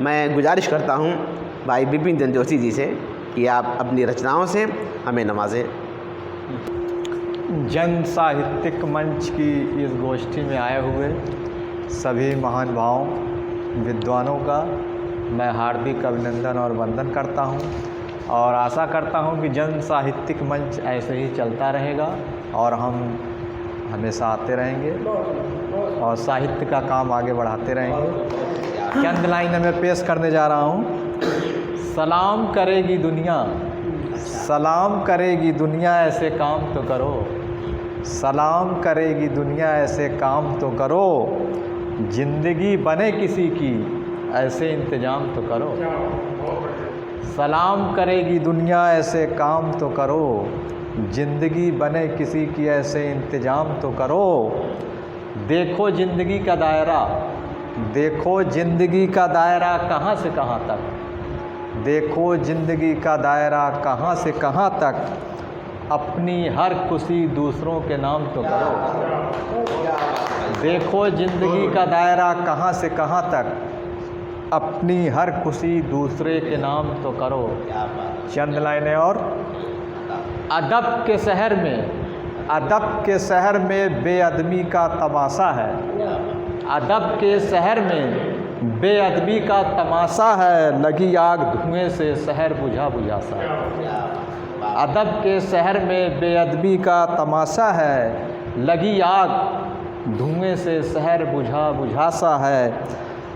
मैं गुजारिश करता हूँ भाई विपिन चंद्र जोशी जी से कि आप अपनी रचनाओं से हमें नवाजें। जन साहित्यिक मंच की इस गोष्ठी में आए हुए सभी महानुभावों विद्वानों का मैं हार्दिक अभिनंदन और वंदन करता हूं और आशा करता हूं कि जन साहित्यिक मंच ऐसे ही चलता रहेगा और हम हमेशा आते रहेंगे और साहित्य का काम आगे बढ़ाते रहेंगे। चंद लाइन मैं पेश करने जा रहा हूं। सलाम करेगी दुनिया, सलाम करेगी दुनिया, ऐसे काम तो करो। सलाम करेगी दुनिया, ऐसे काम तो करो। ज़िंदगी बने किसी की, ऐसे इंतज़ाम तो करो। सलाम करेगी दुनिया, ऐसे काम तो करो। ज़िंदगी बने किसी की, ऐसे इंतज़ाम तो करो। देखो ज़िंदगी का दायरा, देखो ज़िंदगी का दायरा कहाँ से कहाँ तक। देखो ज़िंदगी का दायरा कहाँ से कहाँ तक। अपनी हर खुशी दूसरों के नाम तो करो। देखो ज़िंदगी का दायरा कहाँ से कहाँ तक। अपनी हर खुशी दूसरे के नाम तो करो। चंद लाइनें और। अदब के शहर में, अदब के शहर में बेअदबी का तमाशा है। अदब के शहर में बेअदबी का तमाशा है। लगी आग धुएं से शहर बुझा बुझा सा। अदब के शहर में बेअदबी का तमाशा है। लगी आग धुएं से शहर बुझा बुझा सा है।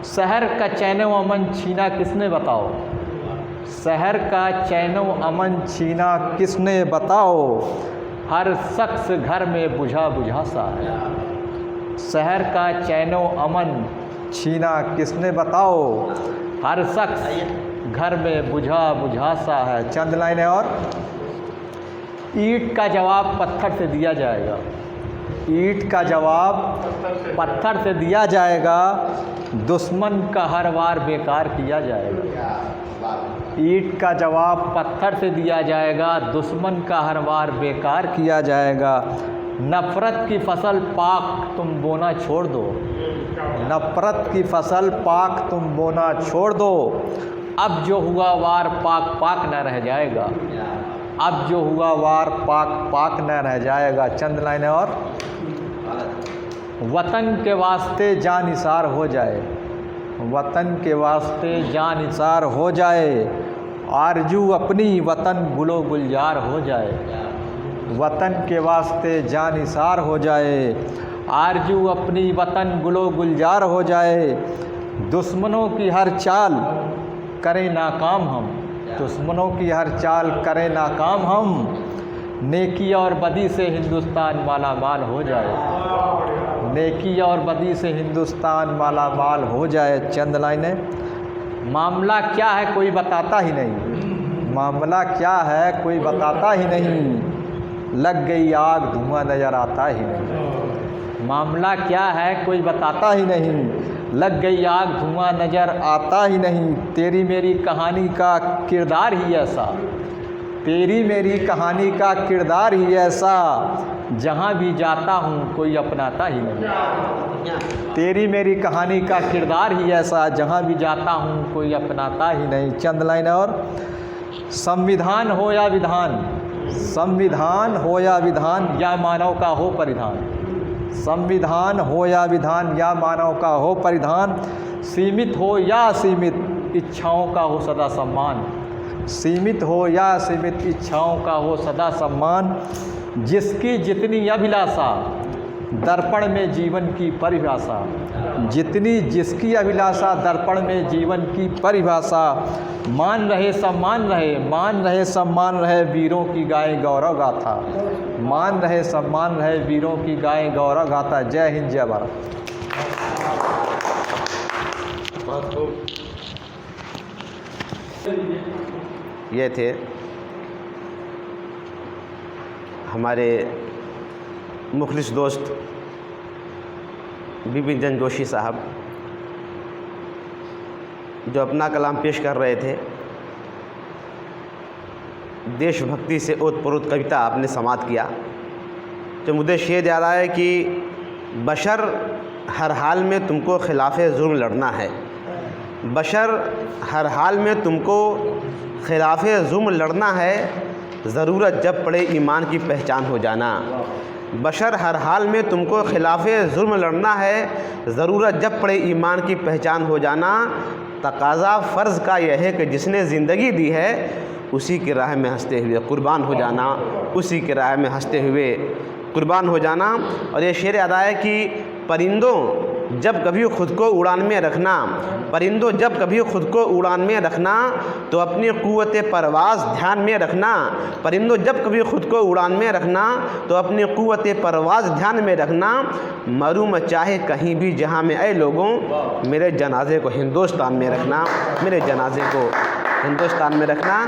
शहर का चैनो अमन छीना किसने बताओ। शहर का चैनो अमन छीना किसने बताओ। हर शख्स घर में बुझा बुझा सा है। शहर का चैनो अमन छीना किसने बताओ। हर शख्स घर में बुझा बुझा सा है। चंद लाइनें और। ईंट का जवाब पत्थर से दिया जाएगा। ईंट का जवाब पत्थर से दिया जाएगा। दुश्मन का हर वार बेकार किया जाएगा। ईंट का जवाब पत्थर से दिया जाएगा। दुश्मन का हर वार बेकार किया जाएगा। नफ़रत की फसल पाक तुम बोना छोड़ दो। नफ़रत की फसल पाक तुम बोना छोड़ दो। अब जो हुआ वार पाक पाक न रह जाएगा। अब जो हुआ वार पाक पाक न रह जाएगा। चंद लाइनें और। वतन के वास्ते जान निसार हो जाए। वतन के वास्ते जान निसार हो जाए। आरजू अपनी वतन गुलो गुलजार हो जाए। वतन के वास्ते जान निसार हो जाए। आरजू अपनी वतन गुलो गुलजार हो जाए। दुश्मनों की हर चाल करें नाकाम हम। दुश्मनों की हर चाल करें नाकाम हम। नेकी और बदी से हिंदुस्तान माला माल हो जाए। नेकी और बदी से हिंदुस्तान माला माल हो जाए। चंद लाइनें। मामला क्या है कोई बताता ही नहीं। मामला क्या है कोई बताता ही नहीं। लग गई आग धुआं नज़र आता ही नहीं। मामला क्या है कोई बताता ही नहीं। लग गई आग धुआं नज़र आता ही नहीं। तेरी मेरी कहानी का किरदार ही ऐसा। तेरी मेरी कहानी का किरदार ही ऐसा। जहाँ भी जाता हूँ कोई अपनाता ही नहीं। तेरी मेरी कहानी का किरदार ही ऐसा। जहाँ भी जाता हूँ कोई अपनाता ही नहीं। चंद लाइन और। संविधान हो या विधान, संविधान हो या विधान या मानव का हो परिधान। संविधान हो या विधान या मानव का हो परिधान। सीमित हो या असीमित इच्छाओं का हो सदा सम्मान। सीमित हो या सीमित इच्छाओं का हो सदा सम्मान। जिसकी जितनी अभिलाषा दर्पण में जीवन की परिभाषा। जितनी जिसकी अभिलाषा दर्पण में जीवन की परिभाषा। मान रहे सम्मान रहे, मान रहे सम्मान रहे वीरों की गाए गौरव गाथा। मान रहे सम्मान रहे वीरों की गाए गौरव गाथा। जय हिंद जय भारत। ये थे हमारे मुखलिस दोस्त विपिन चंद्र जोशी साहब, जो अपना कलाम पेश कर रहे थे। देशभक्ति से ओतप्रोत कविता आपने समाप्त किया। तो मुझे शेर याद आया कि बशर हर हाल में तुमको खिलाफ़े जुर्म लड़ना है। बशर हर हाल में तुमको खिलाफ़ जुल्म लड़ना है, ज़रूरत जब पड़े ईमान की पहचान हो जाना। बशर हर हाल में तुमको खिलाफ़ जुल्म लड़ना है, ज़रूरत जब पड़े ईमान की पहचान हो जाना। तकाज़ा फ़र्ज़ का यह है कि जिसने ज़िंदगी दी है उसी की राह में हंसते हुए कुर्बान हो जाना, उसी की राह में हंसते हुए कुर्बान हो जाना। और ये शेर अदा है कि परिंदों जब कभी खुद को उड़ान में रखना, परिंदों जब कभी खुद को उड़ान में रखना तो अपनी क़ुव्वत परवाज़ ध्यान में रखना। परिंदों जब कभी खुद को उड़ान में रखना तो अपनी क़ुव्वत परवाज़ ध्यान में रखना। मरूम चाहे कहीं भी जहाँ में ऐ लोगों, मेरे जनाजे को हिंदुस्तान में रखना, मेरे जनाजे को हिंदुस्तान में रखना।